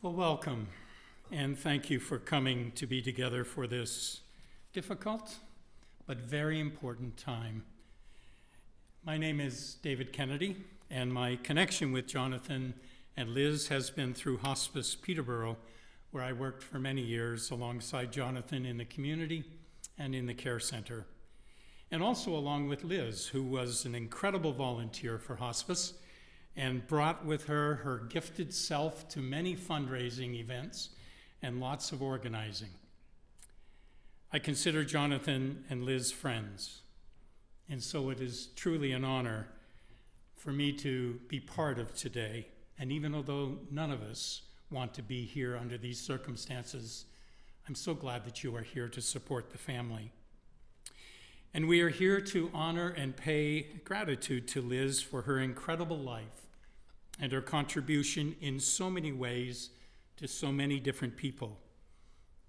Well, welcome, and thank you for coming to be together for this difficult but very important time. My name is David Kennedy, and my connection with Jonathan and Liz has been through Hospice Peterborough, where I worked for many years alongside Jonathan in the community and in the care center. And also along with Liz, who was an incredible volunteer for hospice and brought with her her gifted self to many fundraising events and lots of organizing. I consider Jonathan and Liz friends, and so it is truly an honor for me to be part of today. And even although none of us want to be here under these circumstances, I'm so glad that you are here to support the family. And we are here to honor and pay gratitude to Liz for her incredible life and her contribution in so many ways to so many different people.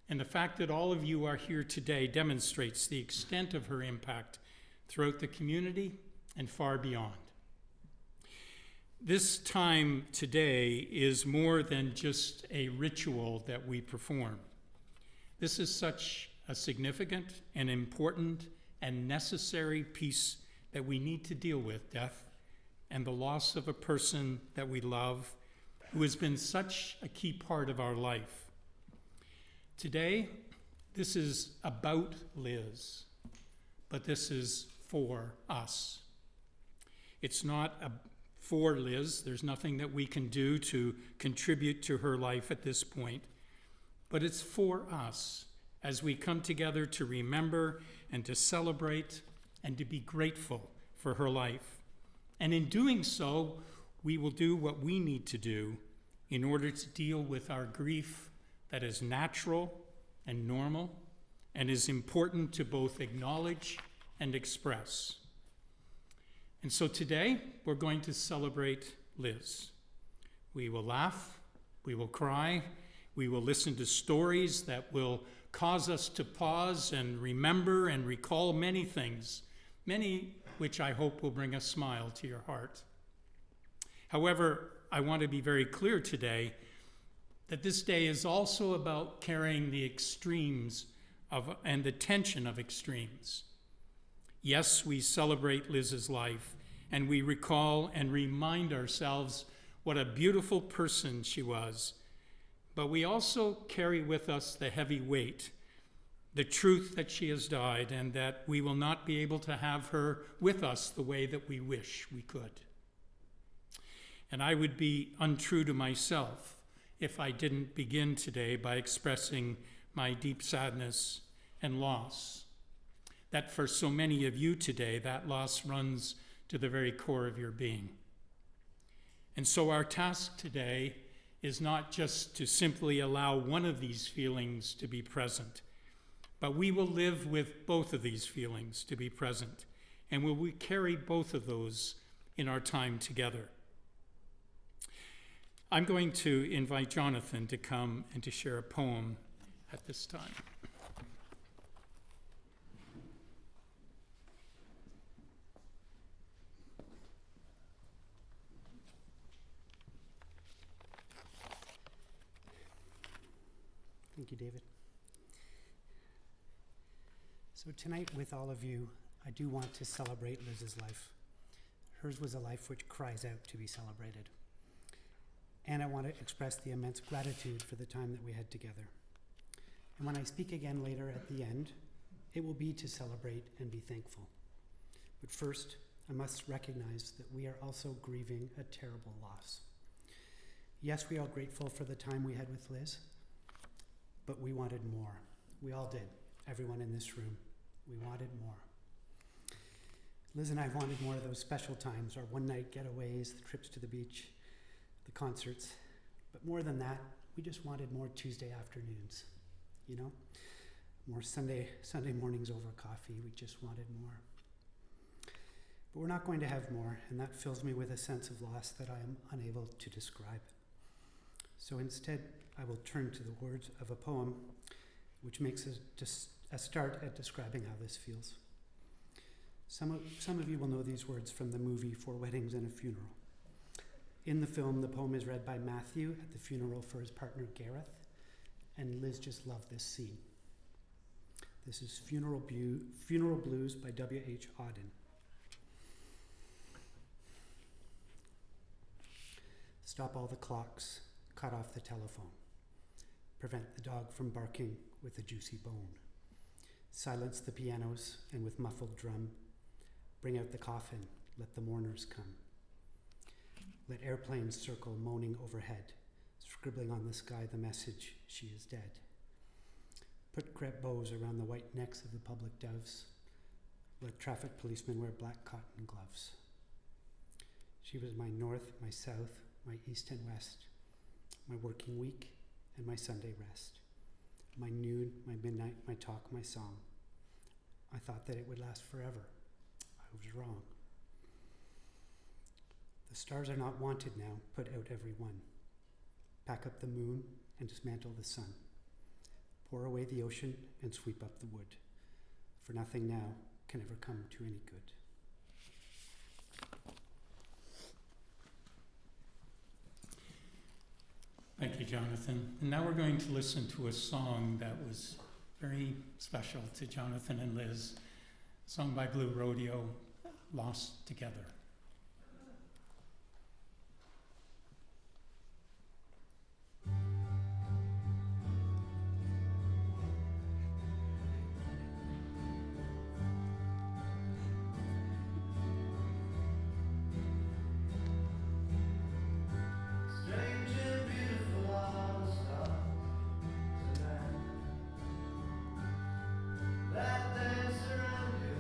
And the fact that all of you are here today demonstrates the extent of her impact throughout the community and far beyond. This time today is more than just a ritual that we perform. This is such a significant and important and necessary piece that we need to deal with, death and the loss of a person that we love who has been such a key part of our life. Today, this is about Liz, but this is for us. It's not for Liz. There's nothing that we can do to contribute to her life at this point, but it's for us as we come together to remember and to celebrate and to be grateful for her life. And in doing so, we will do what we need to do in order to deal with our grief that is natural and normal and is important to both acknowledge and express. And so today, we're going to celebrate Liz. We will laugh, we will cry, we will listen to stories that will cause us to pause and remember and recall many things, many which I hope will bring a smile to your heart. However, I want to be very clear today that this day is also about carrying the extremes and the tension of extremes. Yes, we celebrate Liz's life, and we recall and remind ourselves what a beautiful person she was, but we also carry with us the heavy weight, the truth that she has died, and that we will not be able to have her with us the way that we wish we could. And I would be untrue to myself if I didn't begin today by expressing my deep sadness and loss, that for so many of you today, that loss runs to the very core of your being. And so our task today is not just to simply allow one of these feelings to be present, but we will live with both of these feelings to be present, and will we carry both of those in our time together. I'm going to invite Jonathan to come and to share a poem at this time. Thank you, David. So tonight with all of you, I do want to celebrate Liz's life. Hers was a life which cries out to be celebrated. And I want to express the immense gratitude for the time that we had together. And when I speak again later at the end, it will be to celebrate and be thankful. But first, I must recognize that we are also grieving a terrible loss. Yes, we are grateful for the time we had with Liz, but we wanted more. We all did, everyone in this room. We wanted more. Liz and I wanted more of those special times, our one-night getaways, the trips to the beach, the concerts. But more than that, we just wanted more Tuesday afternoons, you know? More Sunday mornings over coffee. We just wanted more. But we're not going to have more, and that fills me with a sense of loss that I am unable to describe. So instead, I will turn to the words of a poem which makes a start at describing how this feels. Some of you will know these words from the movie 4 Weddings and a Funeral. In the film, the poem is read by Matthew at the funeral for his partner Gareth, and Liz just loved this scene. This is Funeral Blues by W.H. Auden. Stop all the clocks, cut off the telephone. Prevent the dog from barking with a juicy bone. Silence the pianos, and with muffled drum, bring out the coffin, let the mourners come. Let airplanes circle moaning overhead, scribbling on the sky the message, she is dead. Put crepe bows around the white necks of the public doves. Let traffic policemen wear black cotton gloves. She was my north, my south, my east and west, my working week and my Sunday rest, my noon, my midnight, my talk, my song. I thought that it would last forever. I was wrong. The stars are not wanted now, put out every one. Pack up the moon and dismantle the sun. Pour away the ocean and sweep up the wood, for nothing now can ever come to any good. Thank you, Jonathan. And now we're going to listen to a song that was very special to Jonathan and Liz, a song by Blue Rodeo, Lost Together. That dance around you,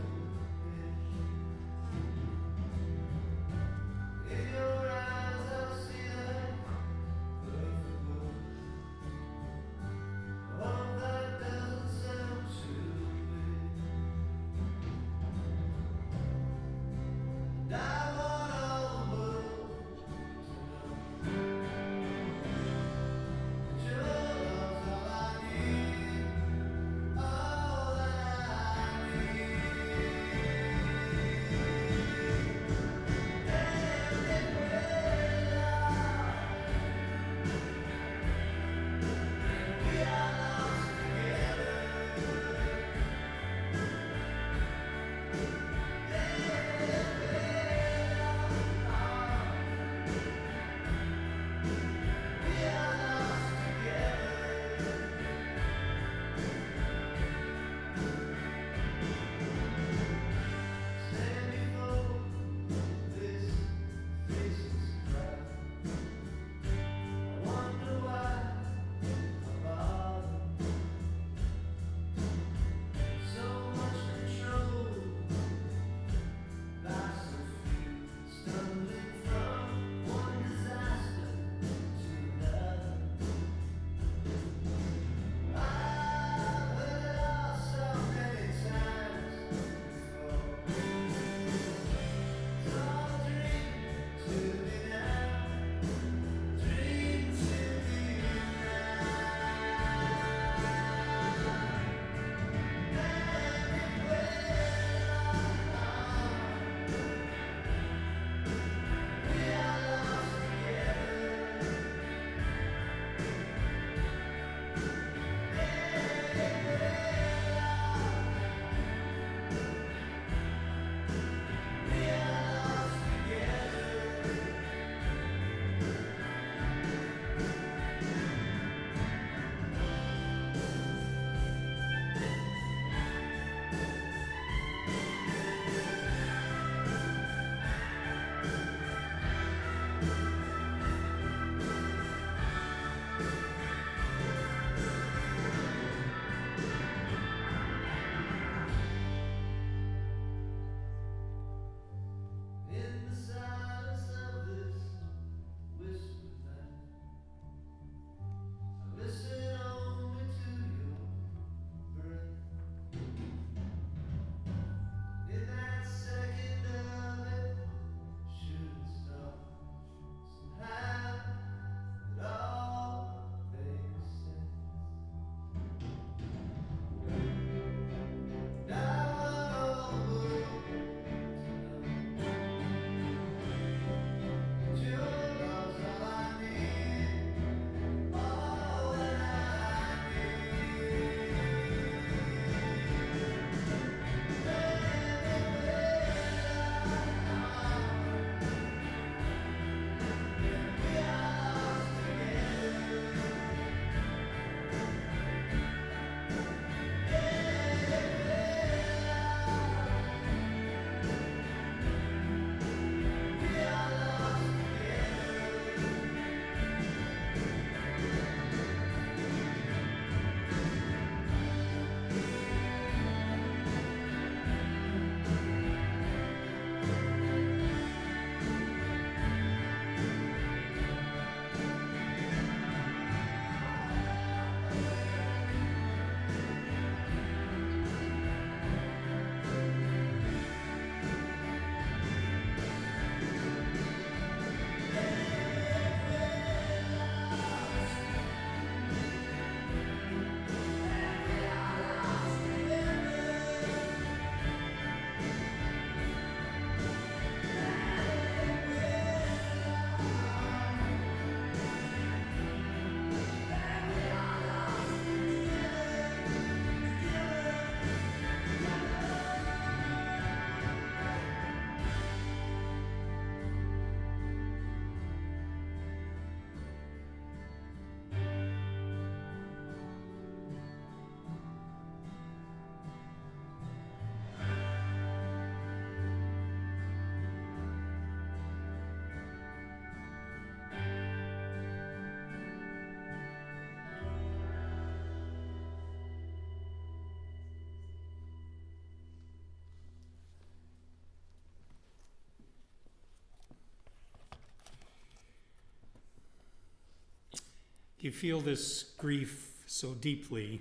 Do you feel this grief so deeply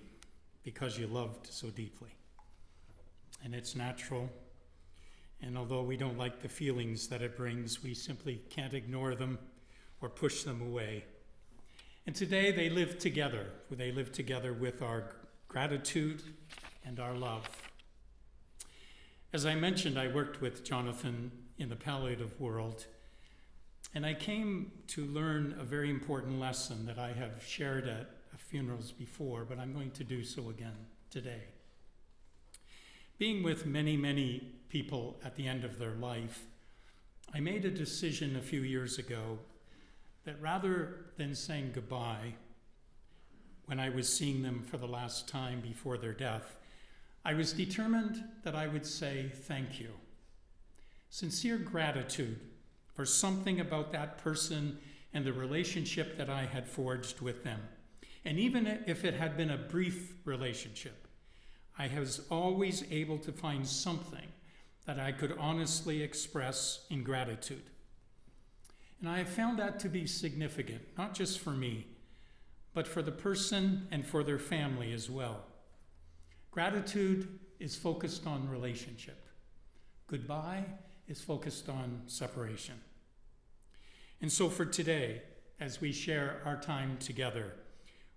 because you loved so deeply? And it's natural. And although we don't like the feelings that it brings, we simply can't ignore them or push them away. And today they live together. They live together with our gratitude and our love. As I mentioned, I worked with Jonathan in the palliative world, and I came to learn a very important lesson that I have shared at funerals before, but I'm going to do so again today. Being with many, many people at the end of their life, I made a decision a few years ago that rather than saying goodbye when I was seeing them for the last time before their death, I was determined that I would say thank you. Sincere gratitude for something about that person and the relationship that I had forged with them. And even if it had been a brief relationship, I was always able to find something that I could honestly express in gratitude. And I have found that to be significant, not just for me, but for the person and for their family as well. Gratitude is focused on relationship. Goodbye is focused on separation. And so for today, as we share our time together,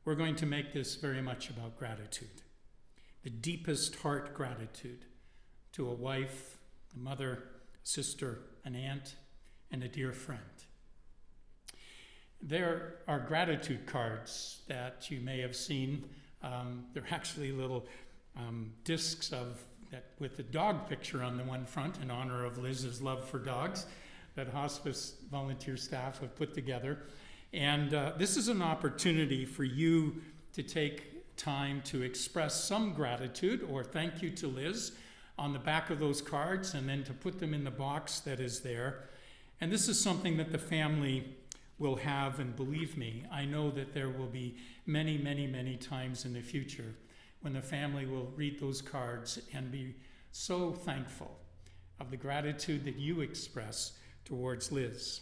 we're going to make this very much about gratitude. The deepest heart gratitude to a wife, a mother, a sister, an aunt, and a dear friend. There are gratitude cards that you may have seen. They're actually little discs with the dog picture on the one front in honor of Liz's love for dogs that hospice volunteer staff have put together. And this is an opportunity for you to take time to express some gratitude or thank you to Liz on the back of those cards, and then to put them in the box that is there. And this is something that the family will have, and believe me, I know that there will be many, many, many times in the future when the family will read those cards and be so thankful of the gratitude that you express towards Liz.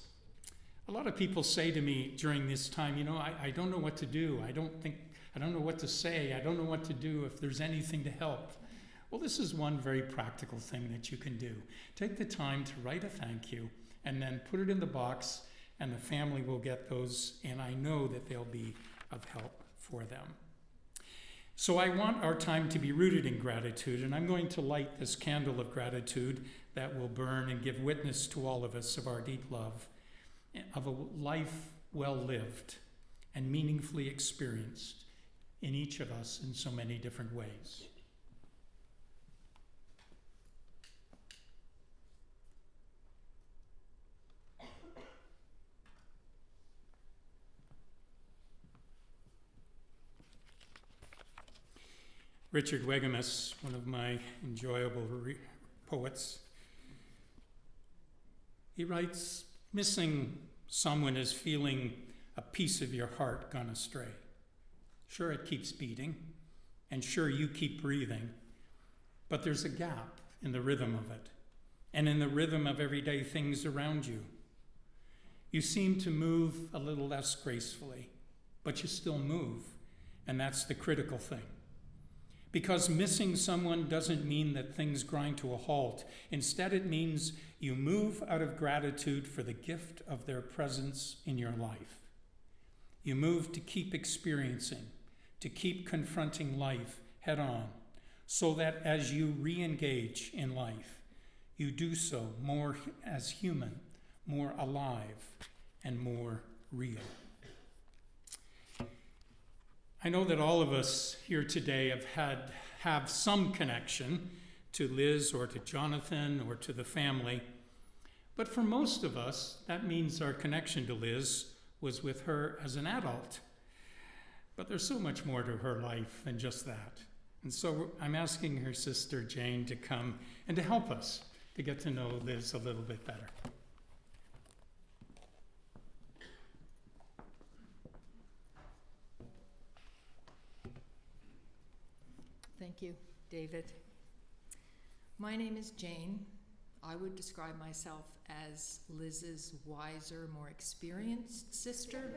A lot of people say to me during this time, I don't know what to do. I don't know what to say. I don't know what to do if there's anything to help. Well, this is one very practical thing that you can do. Take the time to write a thank you and then put it in the box, and the family will get those, and I know that they'll be of help for them. So I want our time to be rooted in gratitude, and I'm going to light this candle of gratitude that will burn and give witness to all of us of our deep love, of a life well lived and meaningfully experienced in each of us in so many different ways. Richard Wegemus, one of my enjoyable poets, he writes, "Missing someone is feeling a piece of your heart gone astray. Sure, it keeps beating, and sure, you keep breathing, but there's a gap in the rhythm of it, and in the rhythm of everyday things around you. You seem to move a little less gracefully, but you still move, and that's the critical thing. Because missing someone doesn't mean that things grind to a halt. Instead, it means you move out of gratitude for the gift of their presence in your life. You move to keep experiencing, to keep confronting life head on, so that as you re-engage in life, you do so more as human, more alive, and more real." I know that all of us here today have some connection to Liz or to Jonathan or to the family, but for most of us, that means our connection to Liz was with her as an adult. But there's so much more to her life than just that. And so I'm asking her sister Jane to come and to help us to get to know Liz a little bit better. Thank you, David. My name is Jane. I would describe myself as Liz's wiser, more experienced sister.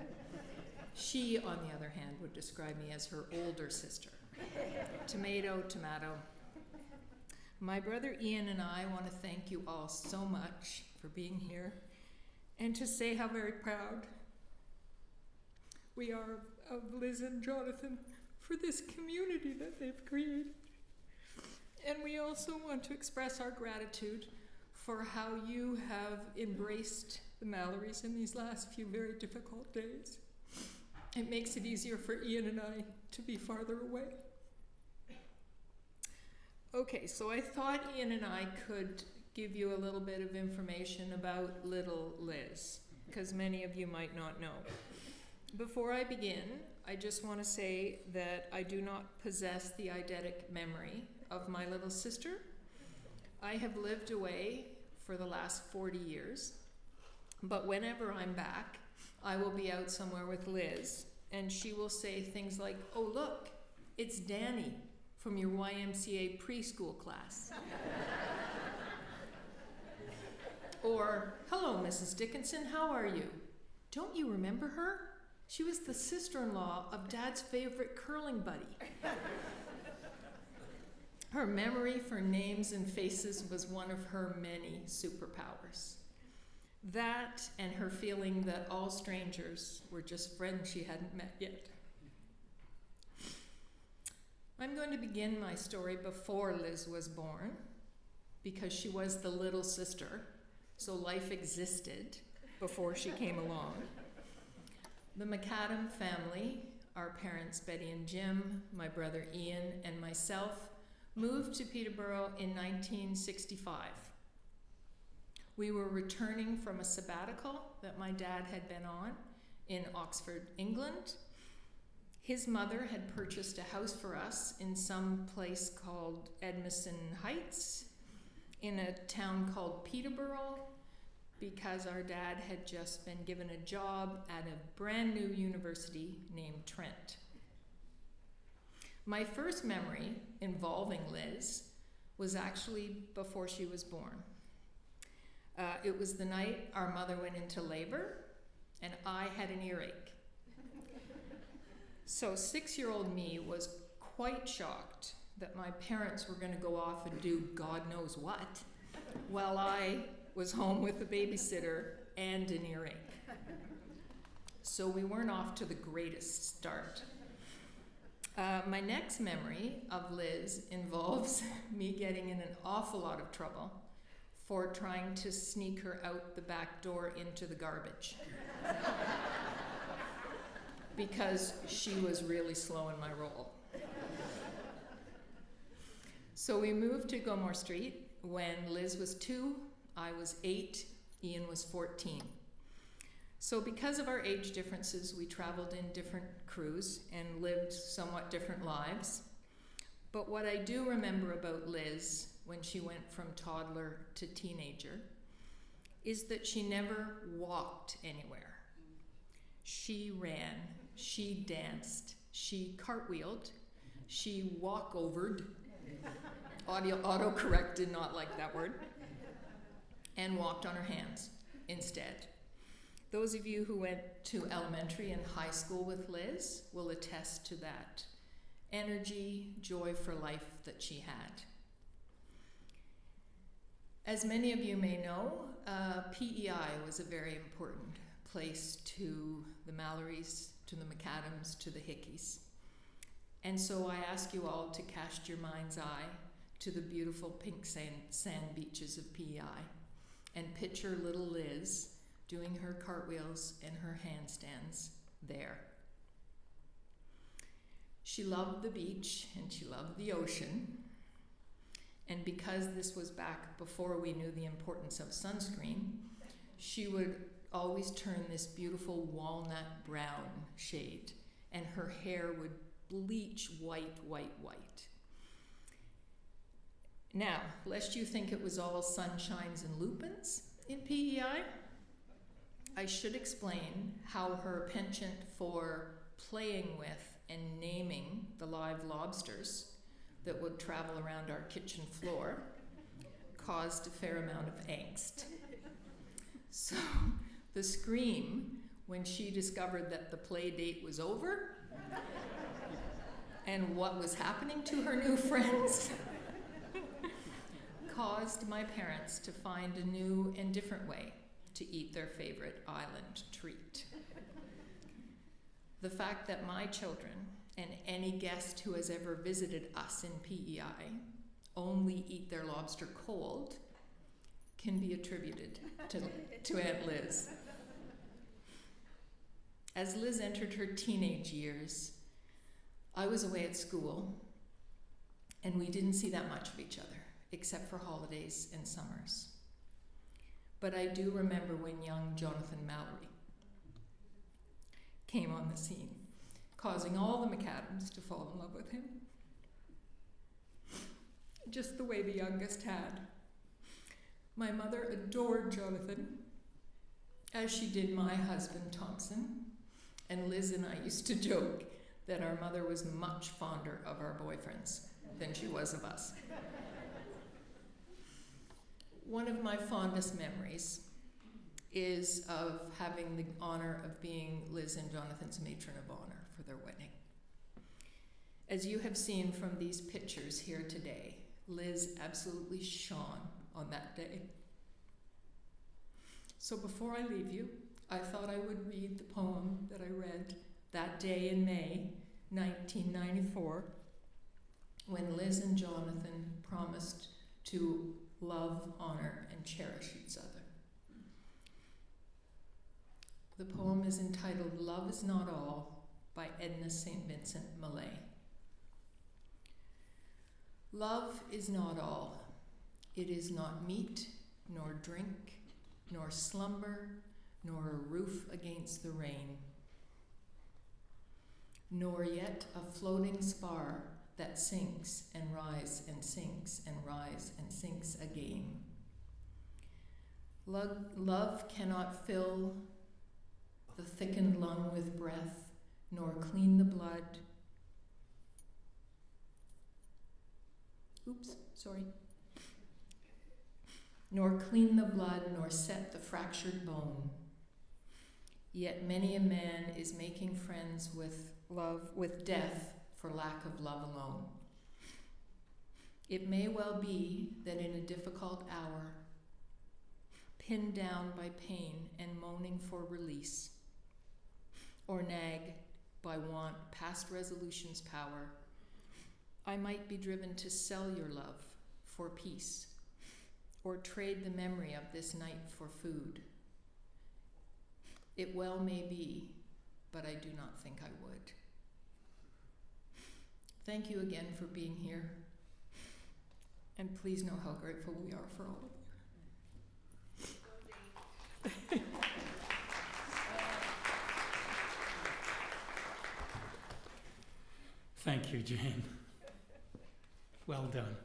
She, on the other hand, would describe me as her older sister. Tomato, tomato. My brother Ian and I want to thank you all so much for being here and to say how very proud we are of Liz and Jonathan for this community that they've created. And we also want to express our gratitude for how you have embraced the Mallorys in these last few very difficult days. It makes it easier for Ian and I to be farther away. Okay, so I thought Ian and I could give you a little bit of information about little Liz, because many of you might not know. Before I begin, I just want to say that I do not possess the eidetic memory of my little sister. I have lived away for the last 40 years, but whenever I'm back, I will be out somewhere with Liz, and she will say things like, "Oh, look, it's Danny from your YMCA preschool class." Or, "Hello, Mrs. Dickinson, how are you? Don't you remember her? She was the sister-in-law of Dad's favorite curling buddy." Her memory for names and faces was one of her many superpowers. That and her feeling that all strangers were just friends she hadn't met yet. I'm going to begin my story before Liz was born, because she was the little sister, so life existed before she came along. The McAdam family, our parents Betty and Jim, my brother Ian, and myself, moved to Peterborough in 1965. We were returning from a sabbatical that my dad had been on in Oxford, England. His mother had purchased a house for us in some place called Edmondson Heights in a town called Peterborough, because our dad had just been given a job at a brand new university named Trent. My first memory involving Liz was actually before she was born. It was the night our mother went into labor, and I had an earache. So 6-year-old me was quite shocked that my parents were going to go off and do God knows what, while I was home with a babysitter and an earache. So we weren't off to the greatest start. My next memory of Liz involves me getting in an awful lot of trouble for trying to sneak her out the back door into the garbage. Because she was really slow in my roll. So we moved to Gilmore Street when Liz was 2, I was 8, Ian was 14. So because of our age differences, we traveled in different crews and lived somewhat different lives. But what I do remember about Liz when she went from toddler to teenager is that she never walked anywhere. She ran, she danced, she cartwheeled, she walkovered, autocorrect did not like that word, and walked on her hands instead. Those of you who went to elementary and high school with Liz will attest to that energy, joy for life that she had. As many of you may know, PEI was a very important place to the Mallorys, to the McAdams, to the Hickeys. And so I ask you all to cast your mind's eye to the beautiful pink sand beaches of PEI and picture little Liz doing her cartwheels and her handstands there. She loved the beach and she loved the ocean. And because this was back before we knew the importance of sunscreen, she would always turn this beautiful walnut brown shade, and her hair would bleach white, white, white. Now, lest you think it was all sunshines and lupins in PEI, I should explain how her penchant for playing with and naming the live lobsters that would travel around our kitchen floor caused a fair amount of angst. So the scream when she discovered that the play date was over and what was happening to her new friends caused my parents to find a new and different way to eat their favorite island treat. The fact that my children and any guest who has ever visited us in PEI only eat their lobster cold can be attributed to Aunt Liz. As Liz entered her teenage years, I was away at school, and we didn't see that much of each other, except for holidays and summers. But I do remember when young Jonathan Mallory came on the scene, causing all the McAdams to fall in love with him, just the way the youngest had. My mother adored Jonathan, as she did my husband, Thompson, and Liz and I used to joke that our mother was much fonder of our boyfriends than she was of us. One of my fondest memories is of having the honor of being Liz and Jonathan's matron of honor for their wedding. As you have seen from these pictures here today, Liz absolutely shone on that day. So before I leave you, I thought I would read the poem that I read that day in May 1994 when Liz and Jonathan promised to love, honor, and cherish each other. The poem is entitled Love Is Not All by Edna St. Vincent Millay. Love is not all. It is not meat, nor drink, nor slumber, nor a roof against the rain, nor yet a floating spar that sinks and rise and sinks and rise and sinks again. Love cannot fill the thickened lung with breath, nor clean the blood. Nor clean the blood, nor set the fractured bone. Yet many a man is making friends with death for lack of love alone. It may well be that in a difficult hour, pinned down by pain and moaning for release, or nagged by want past resolution's power, I might be driven to sell your love for peace, or trade the memory of this night for food. It well may be, but I do not think I would. Thank you again for being here, and please know how grateful we are for all of you. Thank you, Jane. Well done.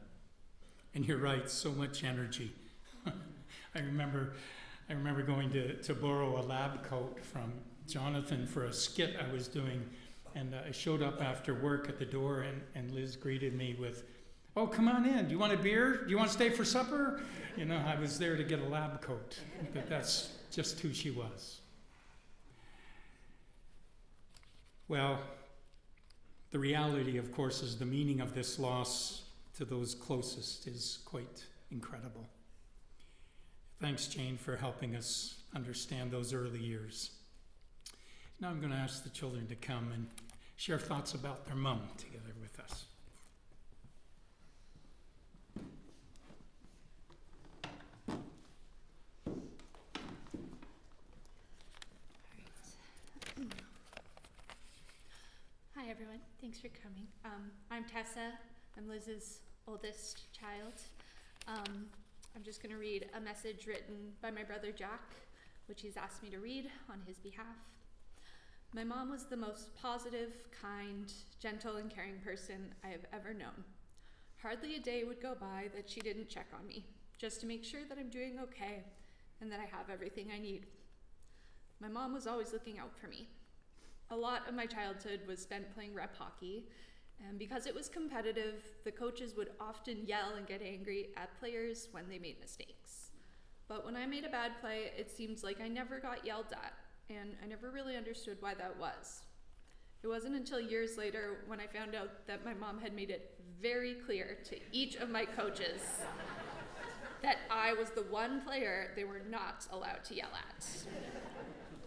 And you're right, so much energy. I remember going to borrow a lab coat from Jonathan for a skit I was doing, and I showed up after work at the door, and Liz greeted me with, "Oh, come on in. Do you want a beer? Do you want to stay for supper?" You know, I was there to get a lab coat, but that's just who she was. Well, the reality, of course, is the meaning of this loss to those closest is quite incredible. Thanks, Jane, for helping us understand those early years. Now I'm going to ask the children to come and share thoughts about their mom together with us. Hi, everyone. Thanks for coming. I'm Tessa. I'm Liz's oldest child. I'm just going to read a message written by my brother Jack, which he's asked me to read on his behalf. My mom was the most positive, kind, gentle, and caring person I have ever known. Hardly a day would go by that she didn't check on me, just to make sure that I'm doing okay and that I have everything I need. My mom was always looking out for me. A lot of my childhood was spent playing rep hockey, And because it was competitive, the coaches would often yell and get angry at players when they made mistakes. But when I made a bad play, it seemed like I never got yelled at, and I never really understood why that was. It wasn't until years later when I found out that my mom had made it very clear to each of my coaches that I was the one player they were not allowed to yell at.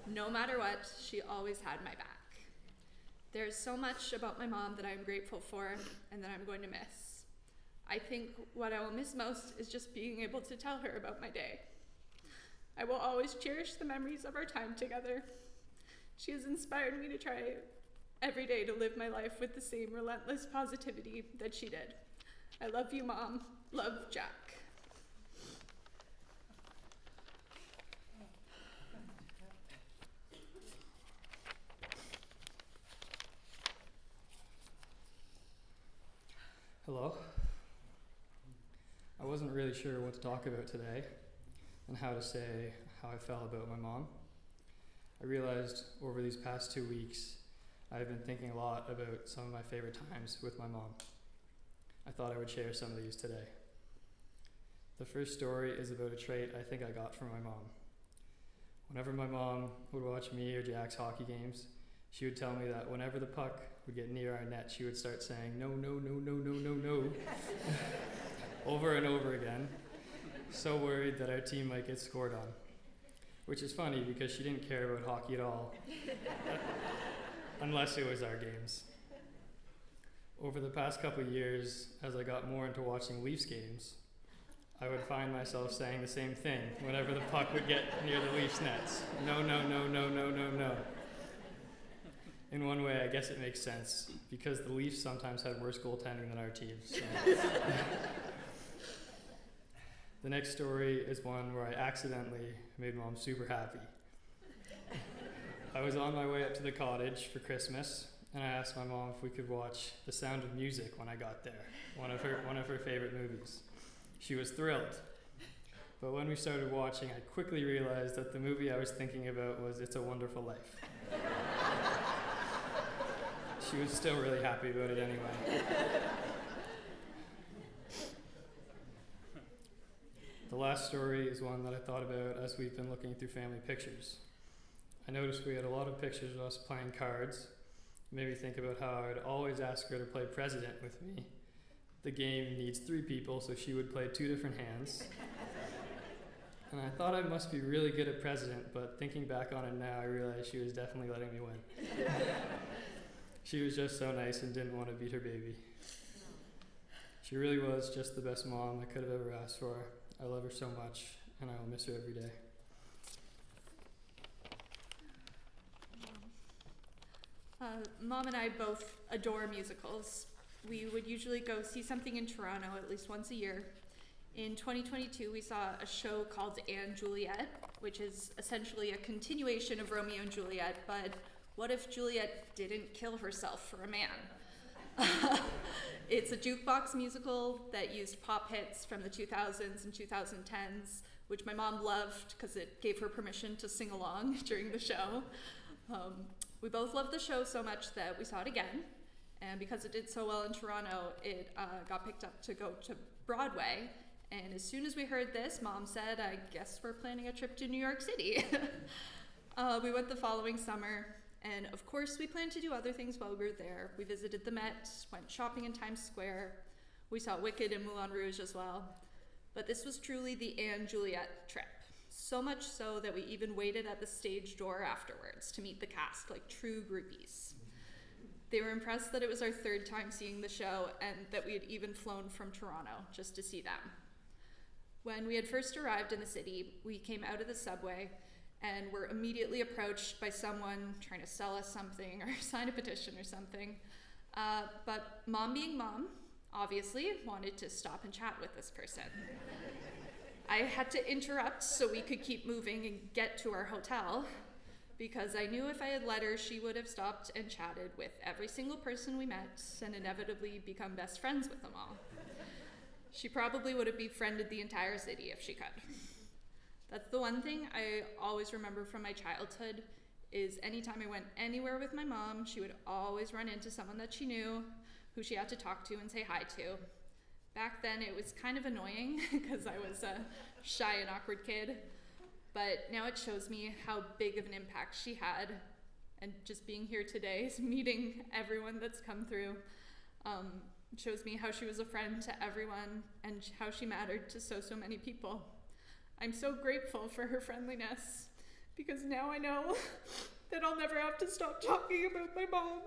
No matter what, she always had my back. There's so much about my mom that I'm grateful for and that I'm going to miss. I think what I will miss most is just being able to tell her about my day. I will always cherish the memories of our time together. She has inspired me to try every day to live my life with the same relentless positivity that she did. I love you, Mom. Love, Jack. Hello. I wasn't really sure what to talk about today and how to say how I felt about my mom. I realized over these past 2 weeks I've been thinking a lot about some of my favorite times with my mom. I thought I would share some of these today. The first story is about a trait I think I got from my mom. Whenever my mom would watch me or Jack's hockey games, she would tell me that whenever the puck would get near our net, she would start saying, "No, no, no, no, no, no, no," over and over again, so worried that our team might get scored on. Which is funny because she didn't care about hockey at all, unless it was our games. Over the past couple of years, as I got more into watching Leafs games, I would find myself saying the same thing whenever the puck would get near the Leafs nets. No, no, no, no, no, no, no. In one way, I guess it makes sense, because the Leafs sometimes had worse goaltending than our teams. So. The next story is one where I accidentally made Mom super happy. I was on my way up to the cottage for Christmas, and I asked my mom if we could watch The Sound of Music when I got there, one of her favorite movies. She was thrilled. But when we started watching, I quickly realized that the movie I was thinking about was It's a Wonderful Life. She was still really happy about it anyway. The last story is one that I thought about as we've been looking through family pictures. I noticed we had a lot of pictures of us playing cards. It made me think about how I would always ask her to play president with me. The game needs 3 people, so she would play 2 different hands. And I thought I must be really good at president, but thinking back on it now, I realize she was definitely letting me win. She was just so nice and didn't want to beat her baby. She really was just the best mom I could have ever asked for. I love her so much, and I will miss her every day. Mom and I both adore musicals. We would usually go see something in Toronto at least once a year. In 2022, we saw a show called Anne Juliet, which is essentially a continuation of Romeo and Juliet, but what if Juliet didn't kill herself for a man? It's a jukebox musical that used pop hits from the 2000s and 2010s, which my mom loved because it gave her permission to sing along during the show. We both loved the show so much that we saw it again, and because it did so well in Toronto, it got picked up to go to Broadway. And as soon as we heard this, Mom said, "I guess we're planning a trip to New York City." We went the following summer, and of course we planned to do other things while we were there. We visited the Met, went shopping in Times Square. We saw Wicked and Moulin Rouge as well. But this was truly the Anne Juliet trip. So much so that we even waited at the stage door afterwards to meet the cast like true groupies. They were impressed that it was our 3rd time seeing the show and that we had even flown from Toronto just to see them. When we had first arrived in the city, we came out of the subway and were immediately approached by someone trying to sell us something or sign a petition or something. But Mom being Mom, obviously wanted to stop and chat with this person. I had to interrupt so we could keep moving and get to our hotel, because I knew if I had let her, she would have stopped and chatted with every single person we met and inevitably become best friends with them all. She probably would have befriended the entire city if she could. That's the one thing I always remember from my childhood, is anytime I went anywhere with my mom, she would always run into someone that she knew, who she had to talk to and say hi to. Back then it was kind of annoying because I was a shy and awkward kid, but now it shows me how big of an impact she had. And just being here today, meeting everyone that's come through, shows me how she was a friend to everyone and how she mattered to so many people. I'm so grateful for her friendliness because now I know that I'll never have to stop talking about my mom.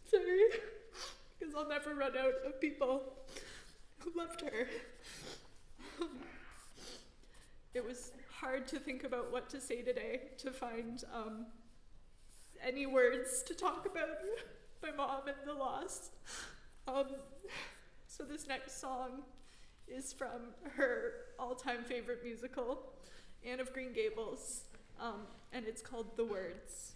Sorry, because I'll never run out of people who loved her. It was hard to think about what to say today, to find any words to talk about my mom and the loss. So this next song is from her all-time favorite musical, Anne of Green Gables, and it's called The Words.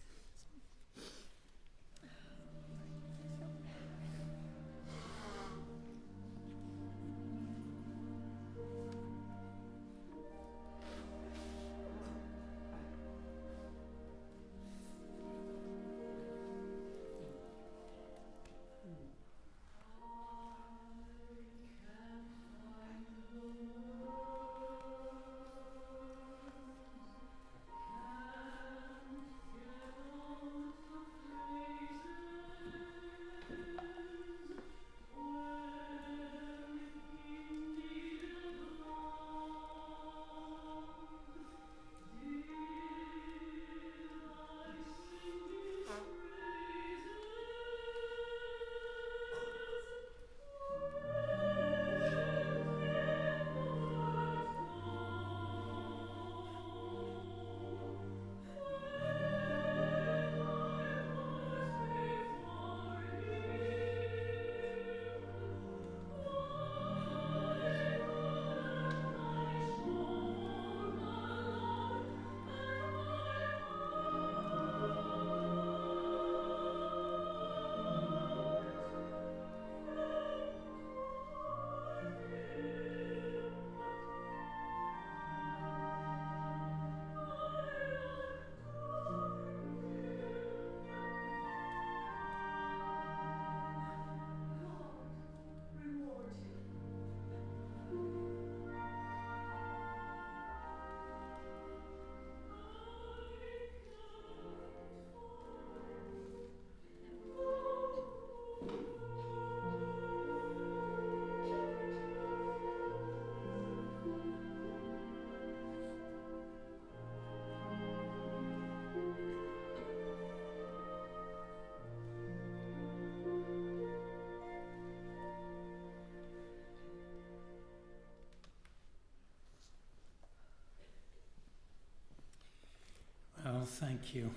Well, thank you.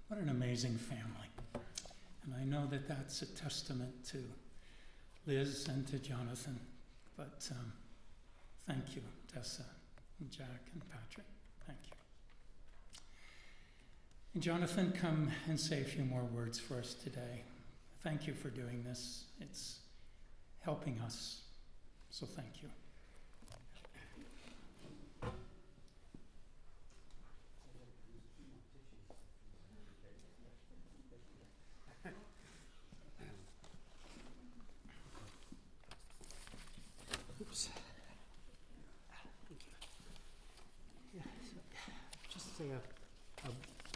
What an amazing family. And I know that that's a testament to Liz and to Jonathan. But thank you, Tessa, and Jack, and Patrick. Thank you. And Jonathan, come and say a few more words for us today. Thank you for doing this. It's helping us. So thank you. Oops. Yeah, so just say a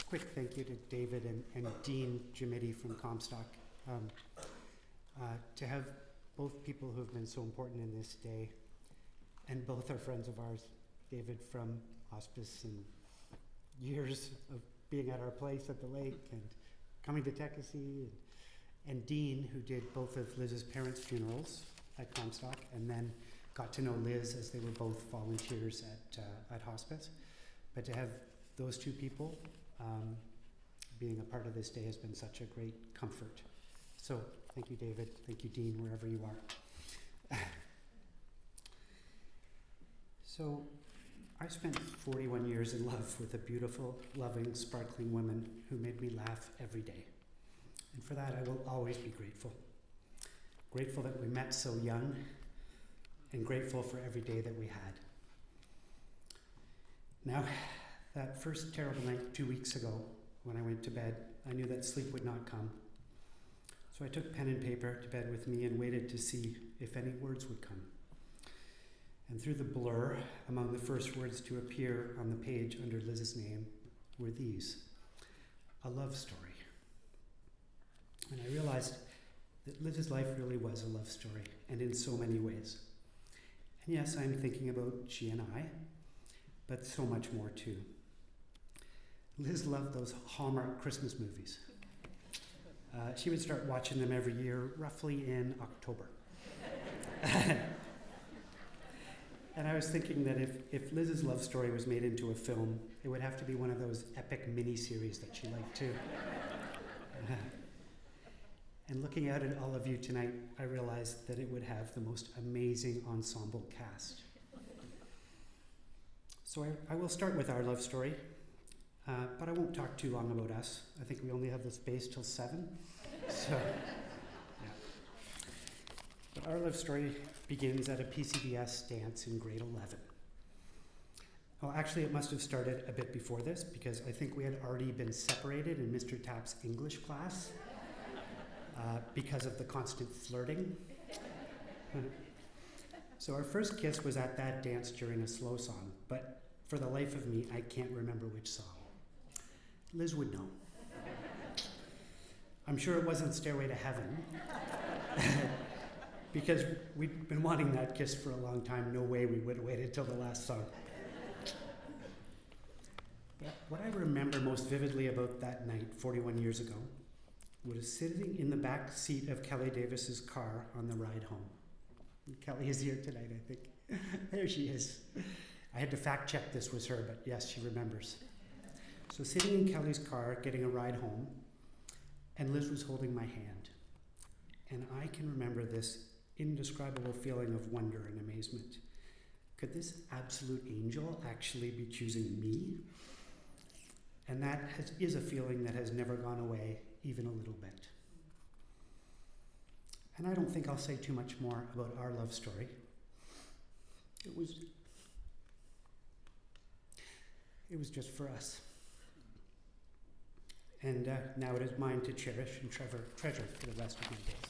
quick thank you to David and Dean Jamidi from Comstock. To have both people who have been so important in this day, and both are friends of ours, David from hospice and years of being at our place at the lake and coming to Tekasi, and Dean, who did both of Liz's parents' funerals at Comstock, and then got to know Liz as they were both volunteers at hospice. But to have those two people being a part of this day has been such a great comfort. So thank you, David. Thank you, Dean, wherever you are. So I spent 41 years in love with a beautiful, loving, sparkling woman who made me laugh every day. And for that, I will always be grateful. Grateful that we met so young, and grateful for every day that we had. Now, that first terrible night 2 weeks ago, when I went to bed, I knew that sleep would not come. So I took pen and paper to bed with me and waited to see if any words would come. And through the blur, among the first words to appear on the page under Liz's name were these: a love story. And I realized that Liz's life really was a love story, and in so many ways. And yes, I'm thinking about she and I, but so much more too. Liz loved those Hallmark Christmas movies. She would start watching them every year, roughly in October. And I was thinking that if Liz's love story was made into a film, it would have to be one of those epic mini-series that she liked too. And looking out at all of you tonight, I realized that it would have the most amazing ensemble cast. So I will start with our love story, but I won't talk too long about us. I think we only have the space till 7. So, yeah. But our love story begins at a PCVS dance in grade 11. Well, actually, it must have started a bit before this, because I think we had already been separated in Mr. Tapp's English class because of the constant flirting. So our first kiss was at that dance during a slow song, but for the life of me, I can't remember which song. Liz would know. I'm sure it wasn't Stairway to Heaven, because we'd been wanting that kiss for a long time. No way we would have waited till the last song. But what I remember most vividly about that night, 41 years ago, was sitting in the back seat of Kelly Davis's car on the ride home. Kelly is here tonight, I think. There she is. I had to fact check this was her, but yes, she remembers. So sitting in Kelly's car, getting a ride home, and Liz was holding my hand. And I can remember this indescribable feeling of wonder and amazement. Could this absolute angel actually be choosing me? And that is a feeling that has never gone away, even a little bit. And I don't think I'll say too much more about our love story. It was just for us. And now it is mine to cherish and treasure for the rest of my days.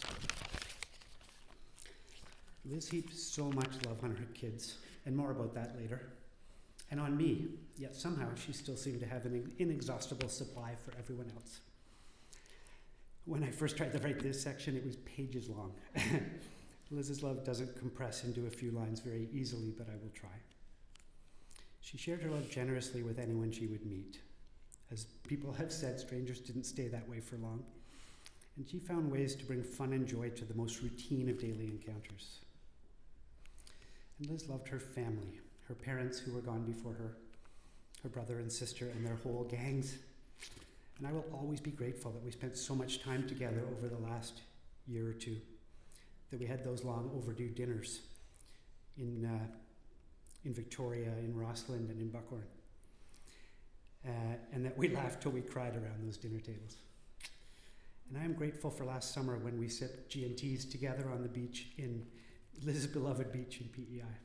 Liz heaps so much love on her kids, and more about that later, and on me, yet somehow she still seemed to have an inexhaustible supply for everyone else. When I first tried to write this section, it was pages long. Liz's love doesn't compress into a few lines very easily, but I will try. She shared her love generously with anyone she would meet. As people have said, strangers didn't stay that way for long. And she found ways to bring fun and joy to the most routine of daily encounters. And Liz loved her family, her parents who were gone before her brother and sister and their whole gangs. And I will always be grateful that we spent so much time together over the last year or two, that we had those long overdue dinners in Victoria, in Rossland, and in Buckhorn. And that we laughed till we cried around those dinner tables. And I am grateful for last summer when we sipped G&Ts together on the beach in Liz's beloved beach in PEI.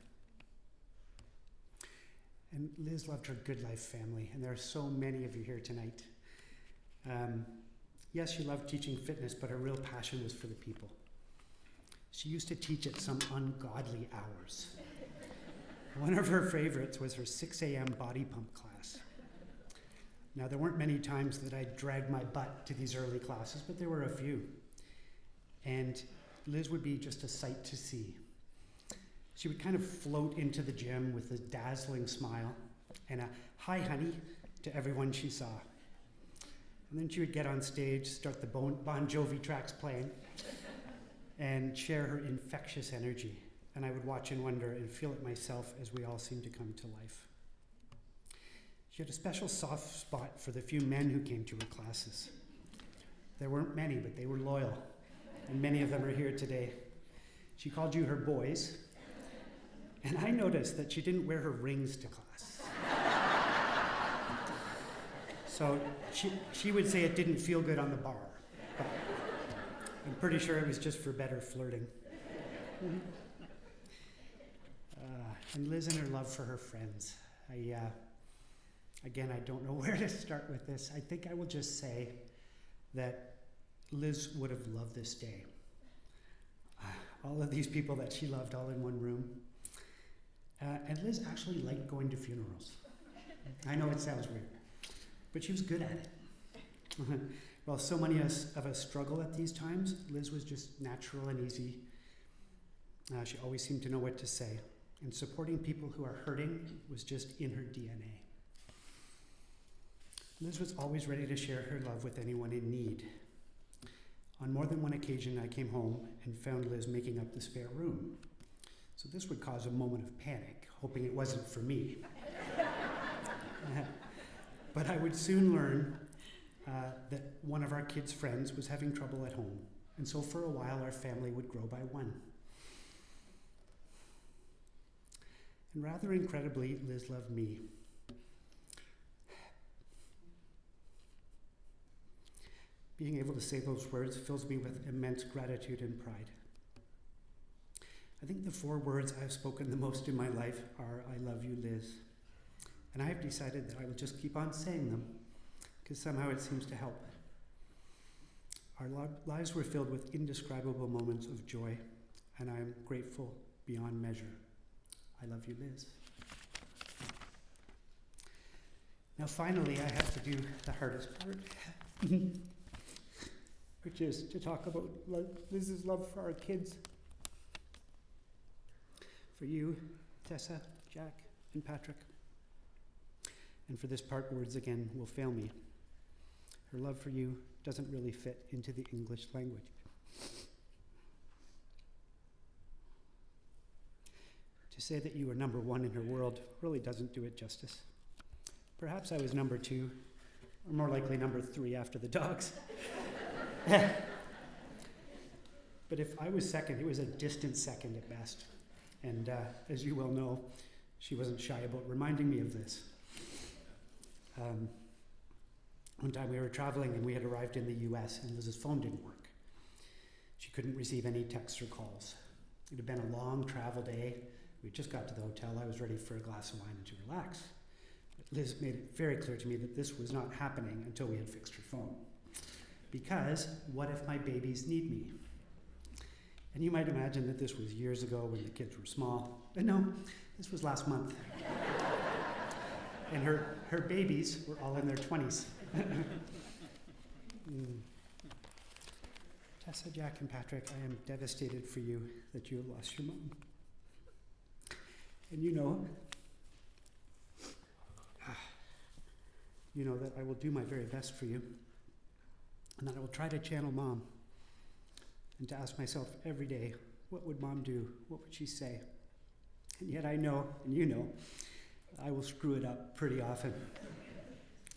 And Liz loved her Good Life family, and there are so many of you here tonight. Yes, she loved teaching fitness, but her real passion was for the people. She used to teach at some ungodly hours. One of her favorites was her 6 a.m. body pump class. Now, there weren't many times that I dragged my butt to these early classes, but there were a few. And Liz would be just a sight to see. She would kind of float into the gym with a dazzling smile and a "hi, honey" to everyone she saw. And then she would get on stage, start the Bon Jovi tracks playing, and share her infectious energy. And I would watch and wonder and feel it myself as we all seemed to come to life. She had a special soft spot for the few men who came to her classes. There weren't many, but they were loyal, and many of them are here today. She called you her boys, and I noticed that she didn't wear her rings to class. So she would say it didn't feel good on the bar, but I'm pretty sure it was just for better flirting. And Liz and her love for her friends. Again, I don't know where to start with this. I think I will just say that Liz would have loved this day. All of these people that she loved all in one room. And Liz actually liked going to funerals. I know it sounds weird, but she was good at it. While so many of us struggle at these times, Liz was just natural and easy. She always seemed to know what to say. And supporting people who are hurting was just in her DNA. Liz was always ready to share her love with anyone in need. On more than one occasion, I came home and found Liz making up the spare room. So this would cause a moment of panic, hoping it wasn't for me. But I would soon learn that one of our kids' friends was having trouble at home. And so for a while, our family would grow by one. And rather incredibly, Liz loved me. Being able to say those words fills me with immense gratitude and pride. I think the 4 words I've spoken the most in my life are, I love you, Liz. And I have decided that I will just keep on saying them, because somehow it seems to help. Our lives were filled with indescribable moments of joy, and I am grateful beyond measure. I love you, Liz. Now finally, I have to do the hardest part, which is to talk about Liz's love for our kids. For you, Tessa, Jack, and Patrick. And for this part, words again will fail me. Her love for you doesn't really fit into the English language. To say that you were number 1 in her world really doesn't do it justice. Perhaps I was number 2, or more likely number 3 after the dogs. But if I was second, it was a distant second at best. And as you well know, she wasn't shy about reminding me of this. One time we were traveling and we had arrived in the US and Liz's phone didn't work. She couldn't receive any texts or calls. It had been a long travel day. We just got to the hotel. I was ready for a glass of wine and to relax. But Liz made it very clear to me that this was not happening until we had fixed her phone. Because what if my babies need me? And you might imagine that this was years ago when the kids were small. But no, this was last month. And her babies were all in their 20s. Tessa, Jack, and Patrick, I am devastated for you that you have lost your mom. And you know that I will do my very best for you, and that I will try to channel Mom, and to ask myself every day, what would Mom do? What would she say? And yet I know, and you know, I will screw it up pretty often.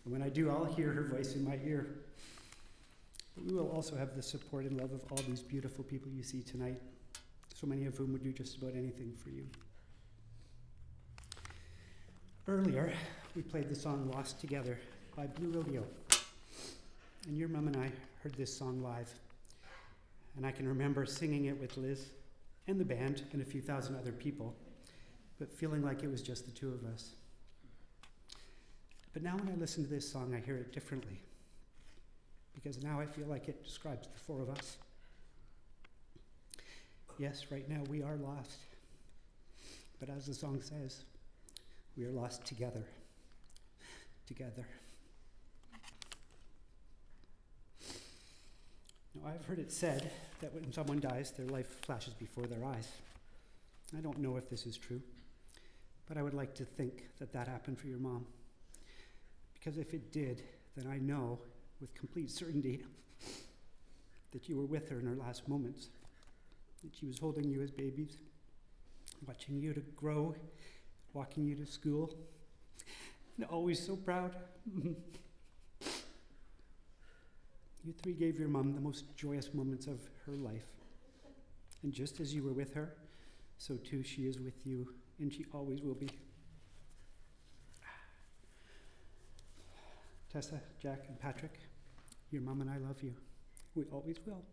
And when I do, I'll hear her voice in my ear. But we will also have the support and love of all these beautiful people you see tonight, so many of whom would do just about anything for you. Earlier, we played the song Lost Together by Blue Rodeo. And your mom and I heard this song live. And I can remember singing it with Liz and the band and a few thousand other people, but feeling like it was just the 2 of us. But now when I listen to this song, I hear it differently, because now I feel like it describes the 4 of us. Yes, right now we are lost, but as the song says, we are lost together. Together. Now, I've heard it said that when someone dies, their life flashes before their eyes. I don't know if this is true, but I would like to think that that happened for your mom. Because if it did, then I know with complete certainty that you were with her in her last moments, that she was holding you as babies, watching you to grow, walking you to school, and always so proud. You 3 gave your mom the most joyous moments of her life. And just as you were with her, so too she is with you, and she always will be. Tessa, Jack, and Patrick, your mom and I love you. We always will.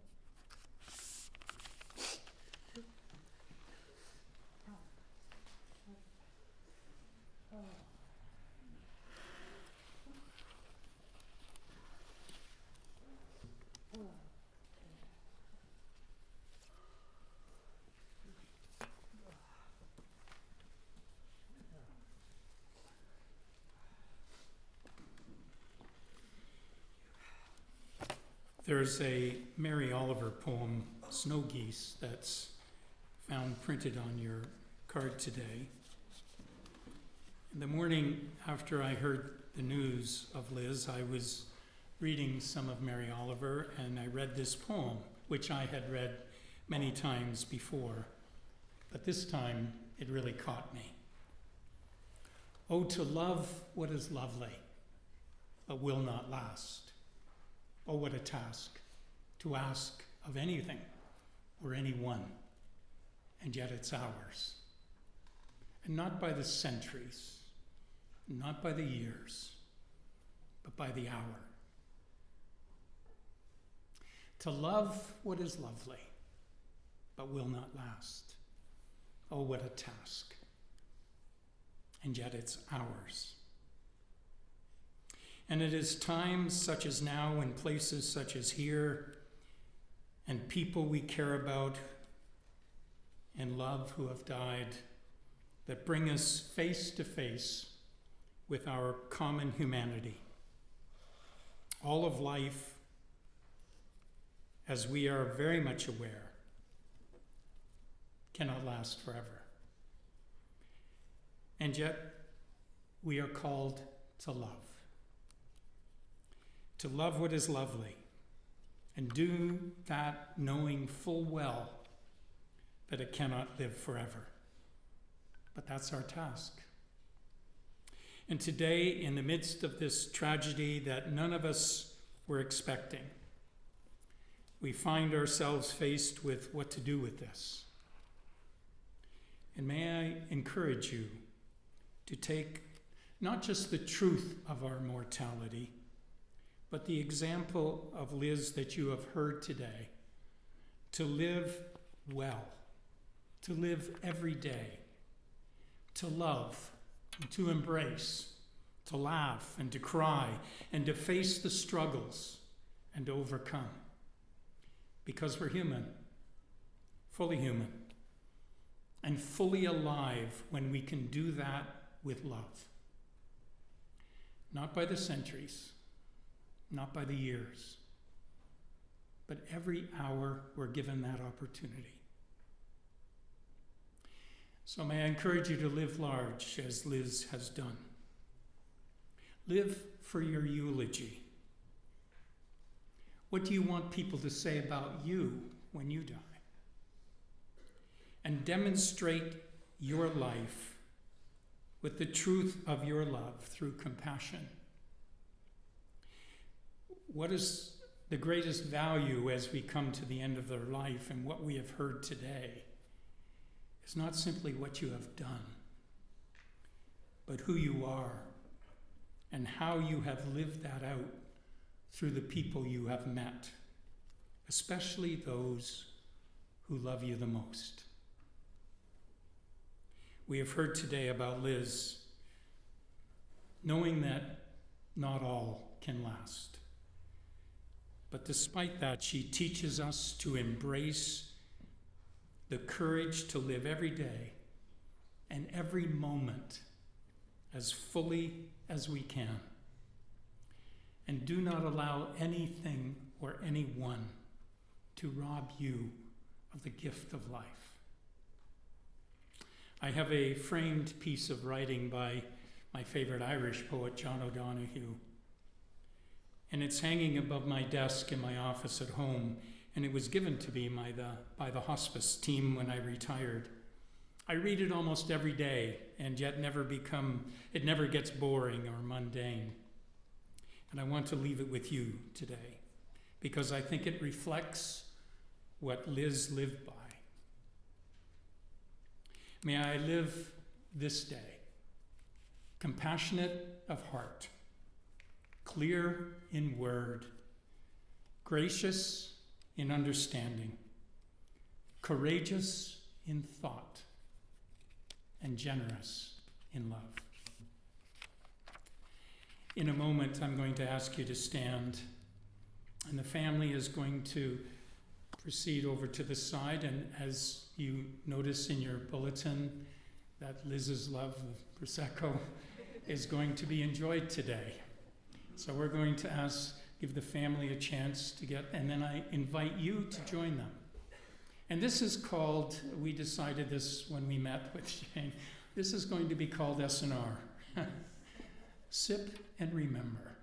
There's a Mary Oliver poem, Snow Geese, that's found printed on your card today. In the morning after I heard the news of Liz, I was reading some of Mary Oliver, and I read this poem, which I had read many times before, but this time it really caught me. Oh, to love what is lovely, but will not last. Oh, what a task to ask of anything or anyone, and yet it's ours. And not by the centuries, not by the years, but by the hour. To love what is lovely, but will not last. Oh, what a task. And yet it's ours. And it is times such as now and places such as here and people we care about and love who have died that bring us face to face with our common humanity. All of life, as we are very much aware, cannot last forever. And yet, we are called to love. To love what is lovely, and do that knowing full well that it cannot live forever. But that's our task. And today, in the midst of this tragedy that none of us were expecting, we find ourselves faced with what to do with this. And may I encourage you to take not just the truth of our mortality, but the example of Liz that you have heard today, to live well, to live every day, to love, to embrace, to laugh and to cry, and to face the struggles and overcome. Because we're human, and fully alive when we can do that with love. Not by the centuries, not by the years, but every hour we're given that opportunity. So may I encourage you to live large as Liz has done. Live for your eulogy. What do you want people to say about you when you die? And demonstrate your life with the truth of your love through compassion. What is the greatest value as we come to the end of their life, and what we have heard today is not simply what you have done, but who you are and how you have lived that out through the people you have met, especially those who love you the most. We have heard today about Liz, knowing that not all can last. But despite that, she teaches us to embrace the courage to live every day and every moment as fully as we can. And do not allow anything or anyone to rob you of the gift of life. I have a framed piece of writing by my favorite Irish poet, John O'Donoghue. And it's hanging above my desk in my office at home, and it was given to me by the hospice team when I retired. I read it almost every day, and yet it never gets boring or mundane. And I want to leave it with you today, because I think it reflects what Liz lived by. May I live this day compassionate of heart, clear in word, gracious in understanding, courageous in thought, and generous in love. In a moment, I'm going to ask you to stand, and the family is going to proceed over to the side. And as you notice in your bulletin, that Liz's love of Prosecco is going to be enjoyed today. So we're going to ask give the family a chance to get, and then I invite you to join them. And this is called, we decided this when we met with Shane, this is going to be called S&R. Sip and remember.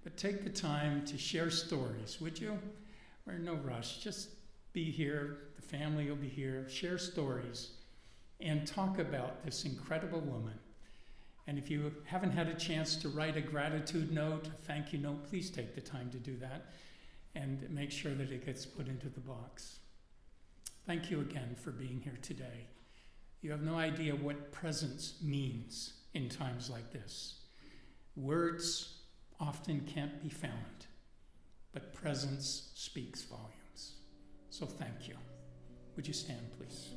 But take the time to share stories, would you? We're in no rush. Just be here. The family will be here. Share stories and talk about this incredible woman. And if you haven't had a chance to write a gratitude note, a thank you note, please take the time to do that and make sure that it gets put into the box. Thank you again for being here today. You have no idea what presence means in times like this. Words often can't be found, but presence speaks volumes. So thank you. Would you stand, please?